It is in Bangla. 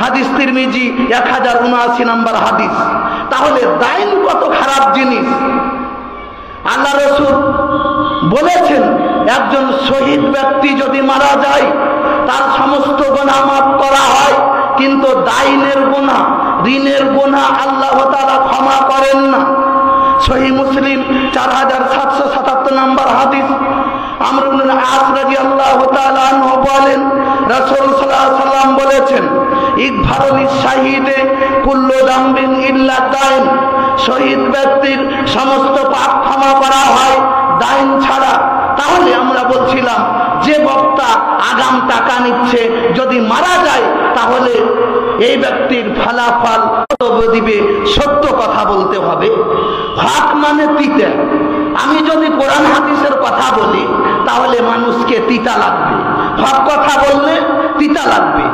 হাদিস তিরমিজি 1079 নম্বর হাদিস। তাহলে দাইন কত খারাপ জিনিস। আল্লাহ রাসূল বলেছেন একজন শহীদ ব্যক্তি যদি মারা যায় তার সমস্ত গুনাহ মাফ করা হয়, কিন্তু দাইনের গুনাহ, ঋণের গুনাহ আল্লাহ তাআলা ক্ষমা করেন না। সহিহ মুসলিম 4777 নম্বর হাদিস। আমর ইবনে আস রাদিয়াল্লাহু তাআলা আনহু বলেন রাসূল সাল্লাল্লাহু আলাইহি ওয়াসাল্লাম বলেছেন ইগফারু লিশ-শাহীদে কুল্লু যামবিন ইল্লা দাইন, শহীদ ব্যক্তির সমস্ত পাপ ক্ষমা করা হয় দাইন ছাড়া। তাহলে আমরা বলছিলাম যে বক্তা আগাম টাকা নিচ্ছে যদি মারা যায় তাহলে এই ব্যক্তির ফলাফল দিবে, সত্য কথা বলতে হবে। হক মানে তিতা। আমি যদি কোরআন হাদিসের কথা বলি তাহলে মানুষকে তিতা লাগবে, হক কথা বললে তিতা লাগবে।